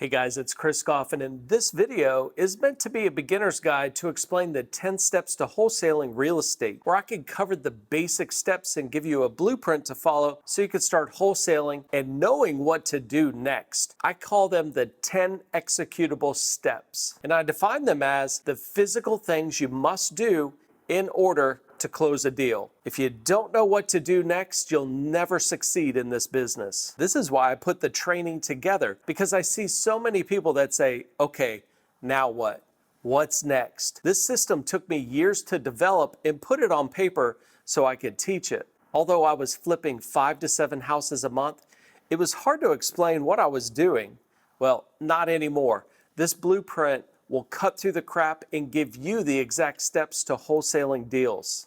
Hey guys, it's Chris Goffin, and this video is meant to be a beginner's guide to explain the 10 steps to wholesaling real estate, where I can cover the basic steps and give you a blueprint to follow so you can start wholesaling and knowing what to do next. I call them the 10 executable steps, and I define them as the physical things you must do in order to close a deal. If you don't know what to do next, you'll never succeed in this business. This is why I put the training together, because I see so many people that say, okay, now what? What's next? This system took me years to develop and put it on paper so I could teach it. Although I was flipping 5 to 7 houses a month, it was hard to explain what I was doing. Well, not anymore. This blueprint will cut through the crap and give you the exact steps to wholesaling deals.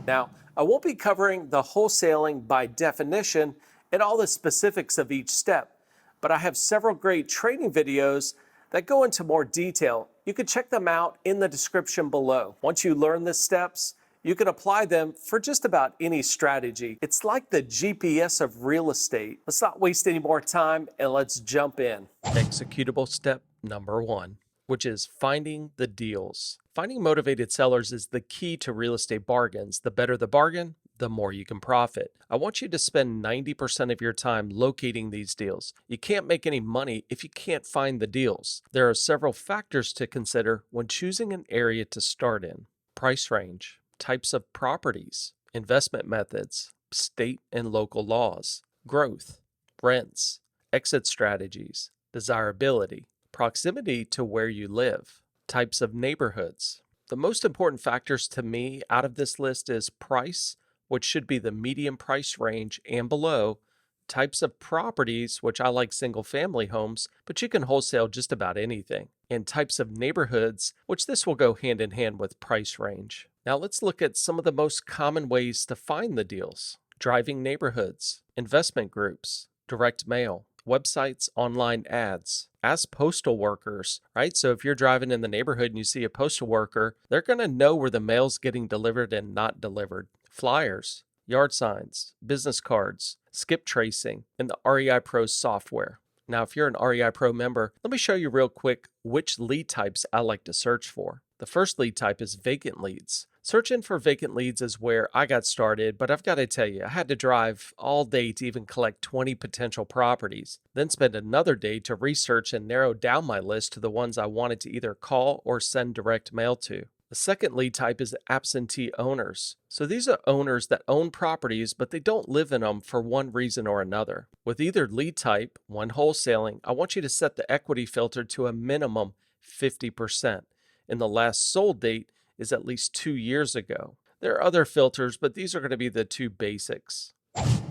Now, I won't be covering the wholesaling by definition and all the specifics of each step, but I have several great training videos that go into more detail. You can check them out in the description below. Once you learn the steps, you can apply them for just about any strategy. It's like the GPS of real estate. Let's not waste any more time and let's jump in. Executable step number 1, which is finding the deals. Finding motivated sellers is the key to real estate bargains. The better the bargain, the more you can profit. I want you to spend 90% of your time locating these deals. You can't make any money if you can't find the deals. There are several factors to consider when choosing an area to start in. Price range, types of properties, investment methods, state and local laws, growth, rents, exit strategies, desirability, proximity to where you live, types of neighborhoods. The most important factors to me out of this list is price, which should be the medium price range and below, types of properties, which I like single family homes, but you can wholesale just about anything, and types of neighborhoods, which this will go hand in hand with price range. Now let's look at some of the most common ways to find the deals. Driving neighborhoods, investment groups, direct mail, websites, online ads. Ask postal workers, right? So if you're driving in the neighborhood and you see a postal worker, they're going to know where the mail's getting delivered and not delivered. Flyers, yard signs, business cards, skip tracing, and the REI Pro software. Now, if you're an REI Pro member, let me show you real quick which lead types I like to search for. The first lead type is vacant leads. Searching for vacant leads is where I got started, but I've got to tell you, I had to drive all day to even collect 20 potential properties, then spend another day to research and narrow down my list to the ones I wanted to either call or send direct mail to. The second lead type is absentee owners. So these are owners that own properties, but they don't live in them for one reason or another. With either lead type, when wholesaling, I want you to set the equity filter to a minimum 50%. And the last sold date is at least 2 years ago. There are other filters, but these are going to be the two basics.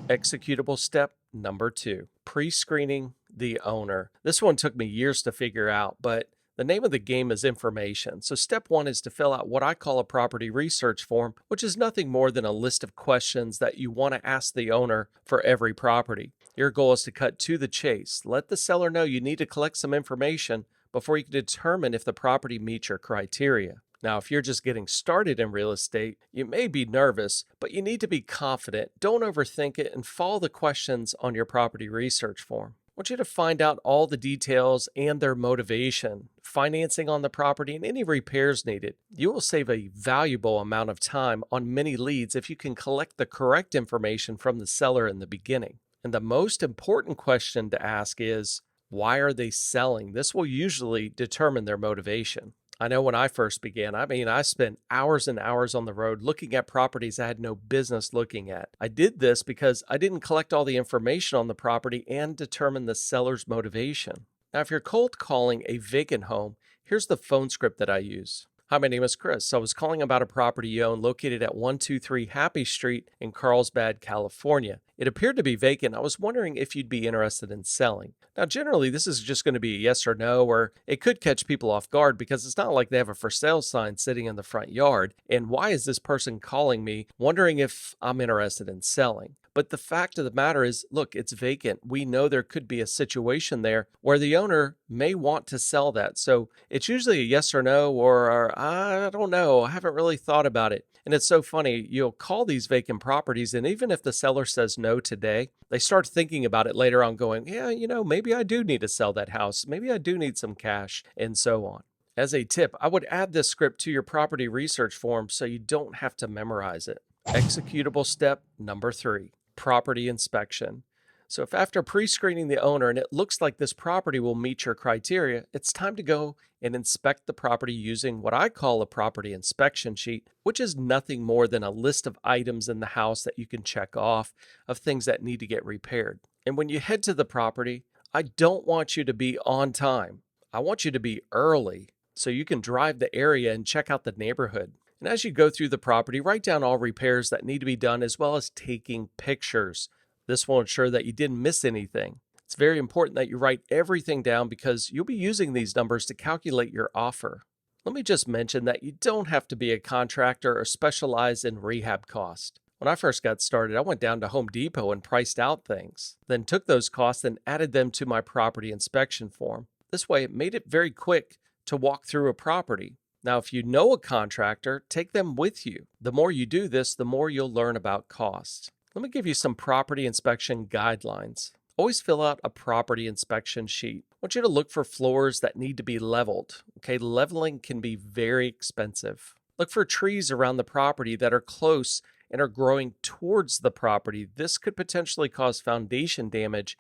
Executable step number 2, pre-screening the owner. This one took me years to figure out, but the name of the game is information. So step 1 is to fill out what I call a property research form, which is nothing more than a list of questions that you want to ask the owner for every property. Your goal is to cut to the chase. Let the seller know you need to collect some information before you can determine if the property meets your criteria. Now, if you're just getting started in real estate, you may be nervous, but you need to be confident. Don't overthink it and follow the questions on your property research form. I want you to find out all the details and their motivation, financing on the property, and any repairs needed. You will save a valuable amount of time on many leads if you can collect the correct information from the seller in the beginning. And the most important question to ask is, why are they selling? This will usually determine their motivation. I know when I first began, I spent hours and hours on the road looking at properties I had no business looking at. I did this because I didn't collect all the information on the property and determine the seller's motivation. Now, if you're cold calling a vacant home, here's the phone script that I use. Hi, my name is Chris. I was calling about a property you own located at 123 Happy Street in Carlsbad, California. It appeared to be vacant. I was wondering if you'd be interested in selling. Now, generally, this is just going to be a yes or no, or it could catch people off guard because it's not like they have a for sale sign sitting in the front yard. And why is this person calling me wondering if I'm interested in selling? But the fact of the matter is, look, it's vacant. We know there could be a situation there where the owner may want to sell that. So it's usually a yes or no, or I don't know. I haven't really thought about it. And it's so funny. You'll call these vacant properties, and even if the seller says no today, they start thinking about it later on, going, yeah, maybe I do need to sell that house. Maybe I do need some cash, and so on. As a tip, I would add this script to your property research form so you don't have to memorize it. Executable step number 3, property inspection. So if after pre-screening the owner and it looks like this property will meet your criteria, it's time to go and inspect the property using what I call a property inspection sheet, which is nothing more than a list of items in the house that you can check off of things that need to get repaired. And when you head to the property, I don't want you to be on time. I want you to be early so you can drive the area and check out the neighborhood. And as you go through the property, write down all repairs that need to be done as well as taking pictures. This will ensure that you didn't miss anything. It's very important that you write everything down because you'll be using these numbers to calculate your offer. Let me just mention that you don't have to be a contractor or specialize in rehab cost. When I first got started, I went down to Home Depot and priced out things, then took those costs and added them to my property inspection form. This way, it made it very quick to walk through a property. Now, if you know a contractor, take them with you. The more you do this, the more you'll learn about costs. Let me give you some property inspection guidelines. Always fill out a property inspection sheet. I want you to look for floors that need to be leveled. Okay, leveling can be very expensive. Look for trees around the property that are close and are growing towards the property. This could potentially cause foundation damage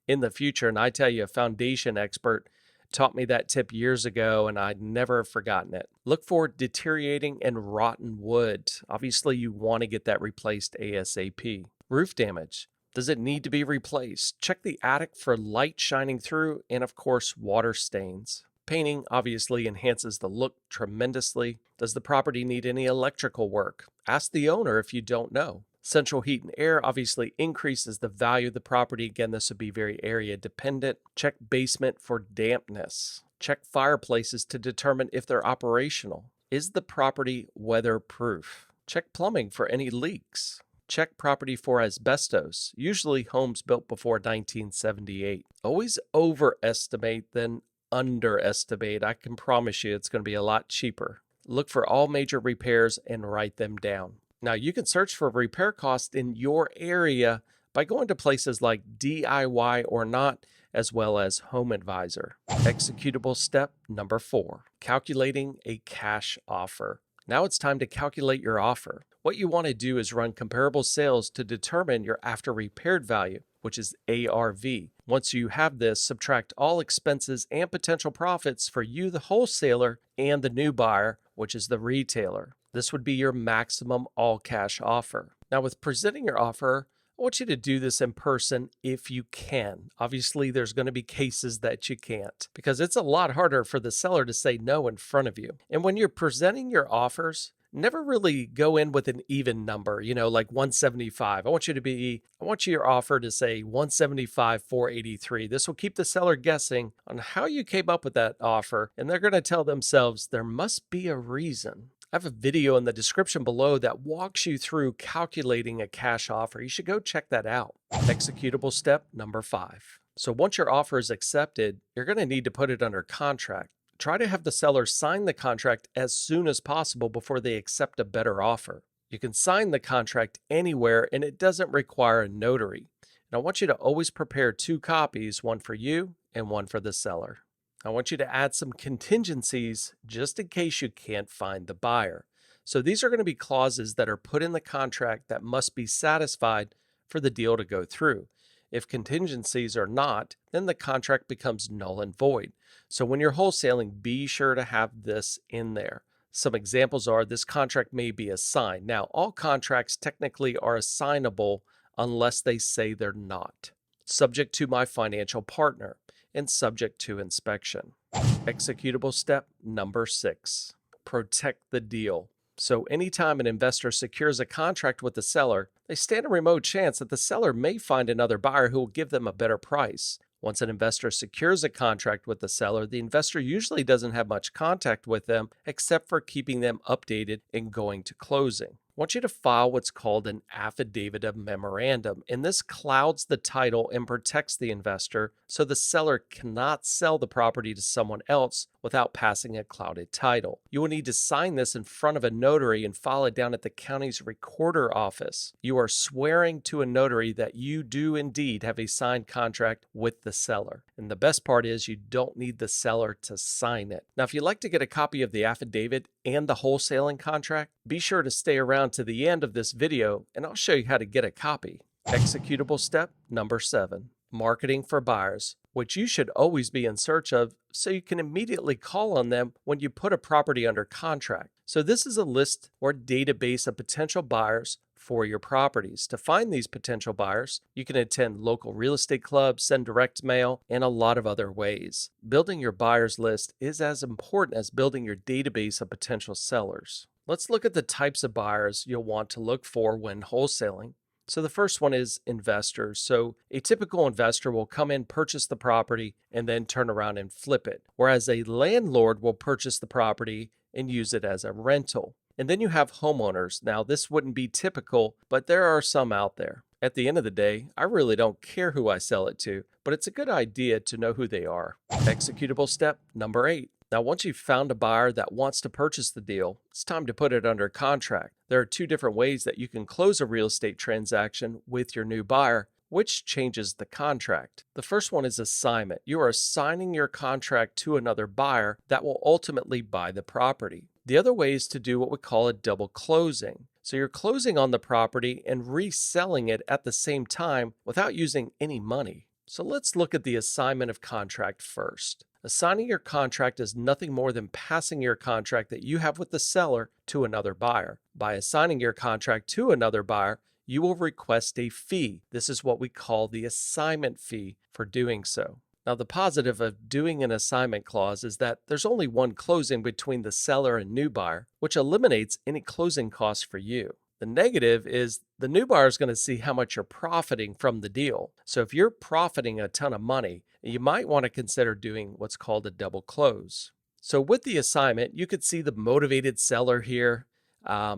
in the future. And I tell you, a foundation expert taught me that tip years ago, and I'd never forgotten it. Look for deteriorating and rotten wood. Obviously, you want to get that replaced ASAP. Roof damage. Does it need to be replaced? Check the attic for light shining through and, of course, water stains. Painting obviously enhances the look tremendously. Does the property need any electrical work? Ask the owner if you don't know. Central heat and air obviously increases the value of the property. Again, this would be very area dependent. Check basement for dampness. Check fireplaces to determine if they're operational. Is the property weatherproof? Check plumbing for any leaks. Check property for asbestos, usually homes built before 1978. Always overestimate than underestimate. I can promise you it's going to be a lot cheaper. Look for all major repairs and write them down. Now, you can search for repair costs in your area by going to places like DIY or Not, as well as Home Advisor. Executable step number 4, calculating a cash offer. Now it's time to calculate your offer. What you want to do is run comparable sales to determine your after repaired value, which is ARV. Once you have this, subtract all expenses and potential profits for you, the wholesaler, and the new buyer, which is the retailer. This would be your maximum all-cash offer. Now, with presenting your offer, I want you to do this in person if you can. Obviously, there's going to be cases that you can't because it's a lot harder for the seller to say no in front of you. And when you're presenting your offers, never really go in with an even number, like 175. I want your offer to say 175, 483. This will keep the seller guessing on how you came up with that offer, and they're going to tell themselves there must be a reason. I have a video in the description below that walks you through calculating a cash offer. You should go check that out. Executable step number 5. So once your offer is accepted, you're going to need to put it under contract. Try to have the seller sign the contract as soon as possible before they accept a better offer. You can sign the contract anywhere and it doesn't require a notary. And I want you to always prepare 2 copies, one for you and one for the seller. I want you to add some contingencies just in case you can't find the buyer. So these are going to be clauses that are put in the contract that must be satisfied for the deal to go through. If contingencies are not, then the contract becomes null and void. So when you're wholesaling, be sure to have this in there. Some examples are this contract may be assigned. Now, all contracts technically are assignable unless they say they're not. Subject to my financial partner and subject to inspection. Executable step number 6, protect the deal. So anytime an investor secures a contract with the seller, they stand a remote chance that the seller may find another buyer who will give them a better price. Once an investor secures a contract with the seller, the investor usually doesn't have much contact with them except for keeping them updated and going to closing. want you to file what's called an affidavit of memorandum, and this clouds the title and protects the investor so the seller cannot sell the property to someone else without passing a clouded title. You will need to sign this in front of a notary and file it down at the county's recorder office. You are swearing to a notary that you do indeed have a signed contract with the seller. And the best part is you don't need the seller to sign it. Now, if you'd like to get a copy of the affidavit and the wholesaling contract, be sure to stay around to the end of this video and I'll show you how to get a copy. Executable step number 7, marketing for buyers, which you should always be in search of so you can immediately call on them when you put a property under contract. So this is a list or database of potential buyers for your properties. To find these potential buyers, you can attend local real estate clubs, send direct mail, and a lot of other ways. Building your buyers list is as important as building your database of potential sellers. Let's look at the types of buyers you'll want to look for when wholesaling. So the first one is investors. So a typical investor will come in, purchase the property, and then turn around and flip it. Whereas a landlord will purchase the property and use it as a rental. And then you have homeowners. Now, this wouldn't be typical, but there are some out there. At the end of the day, I really don't care who I sell it to, but it's a good idea to know who they are. Executable step number 8. Now, once you've found a buyer that wants to purchase the deal, it's time to put it under contract. There are 2 different ways that you can close a real estate transaction with your new buyer, which changes the contract. The first one is assignment. You are assigning your contract to another buyer that will ultimately buy the property. The other way is to do what we call a double closing. So you're closing on the property and reselling it at the same time without using any money. So let's look at the assignment of contract first. Assigning your contract is nothing more than passing your contract that you have with the seller to another buyer. By assigning your contract to another buyer, you will request a fee. This is what we call the assignment fee for doing so. Now, the positive of doing an assignment clause is that there's only one closing between the seller and new buyer, which eliminates any closing costs for you. The negative is the new buyer is going to see how much you're profiting from the deal. So if you're profiting a ton of money, you might want to consider doing what's called a double close. So with the assignment, you could see the motivated seller here.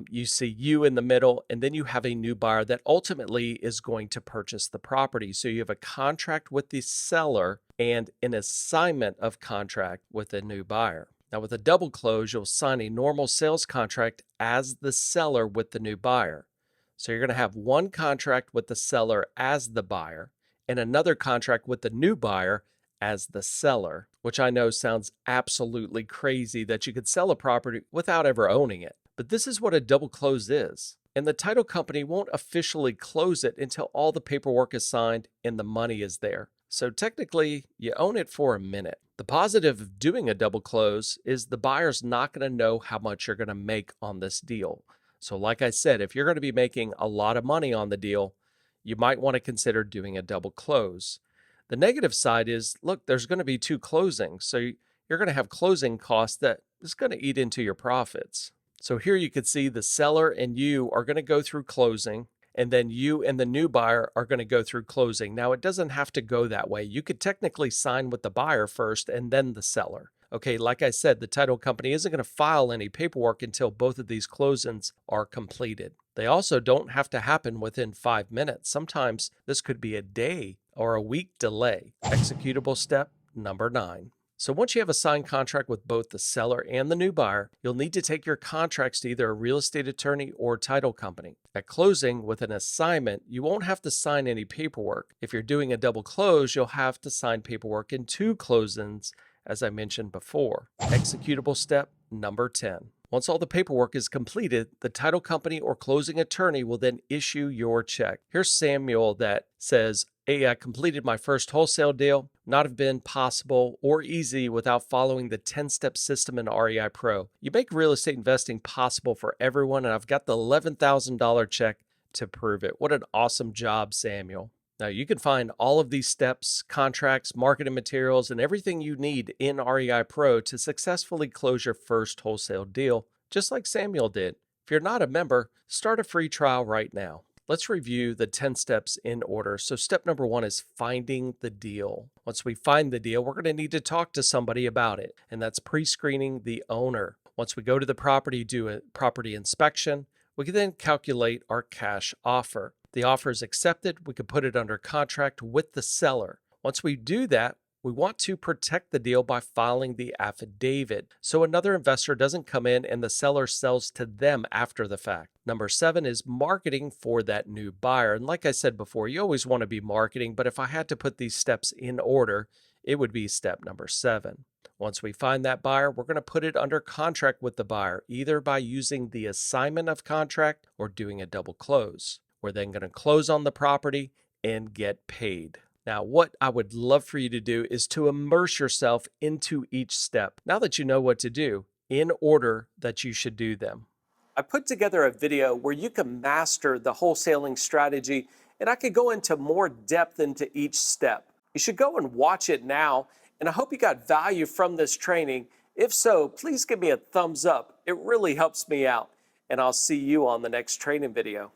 You see you in the middle, and then you have a new buyer that ultimately is going to purchase the property. So you have a contract with the seller and an assignment of contract with a new buyer. Now, with a double close, you'll sign a normal sales contract as the seller with the new buyer. So you're going to have one contract with the seller as the buyer and another contract with the new buyer as the seller, which I know sounds absolutely crazy that you could sell a property without ever owning it. But this is what a double close is. And the title company won't officially close it until all the paperwork is signed and the money is there. So technically, you own it for a minute. The positive of doing a double close is the buyer's not going to know how much you're going to make on this deal. So like I said, if you're going to be making a lot of money on the deal, you might want to consider doing a double close. The negative side is, look, there's going to be 2 closings. So you're going to have closing costs that is going to eat into your profits. So here you could see the seller and you are going to go through closing, and then you and the new buyer are going to go through closing. Now, it doesn't have to go that way. You could technically sign with the buyer first and then the seller. Okay, like I said, the title company isn't going to file any paperwork until both of these closings are completed. They also don't have to happen within 5 minutes. Sometimes this could be a day or a week delay. Executable step number 9. So once you have a signed contract with both the seller and the new buyer, you'll need to take your contracts to either a real estate attorney or title company. At closing, with an assignment, you won't have to sign any paperwork. If you're doing a double close, you'll have to sign paperwork in 2 closings, as I mentioned before. Executable step number 10. Once all the paperwork is completed, the title company or closing attorney will then issue your check. Here's Samuel that says, "Hey, I completed my first wholesale deal. Not have been possible or easy without following the 10-step system in REI Pro. You make real estate investing possible for everyone, and I've got the $11,000 check to prove it." What an awesome job, Samuel. Now, you can find all of these steps, contracts, marketing materials, and everything you need in REI Pro to successfully close your first wholesale deal, just like Samuel did. If you're not a member, start a free trial right now. Let's review the 10 steps in order. So step number 1 is finding the deal. Once we find the deal, we're going to need to talk to somebody about it, and that's pre-screening the owner. Once we go to the property, do a property inspection, We can then calculate our cash offer. The offer is accepted. We can put it under contract with the seller. Once we do that, we want to protect the deal by filing the affidavit so another investor doesn't come in and the seller sells to them after the fact. Number 7 is marketing for that new buyer. And like I said before, you always want to be marketing, but if I had to put these steps in order, it would be step number 7. Once we find that buyer, we're going to put it under contract with the buyer, either by using the assignment of contract or doing a double close. We're then going to close on the property and get paid. Now, what I would love for you to do is to immerse yourself into each step. Now that you know what to do, in order that you should do them. I put together a video where you can master the wholesaling strategy, and I could go into more depth into each step. You should go and watch it now, and I hope you got value from this training. If so, please give me a thumbs up. It really helps me out, and I'll see you on the next training video.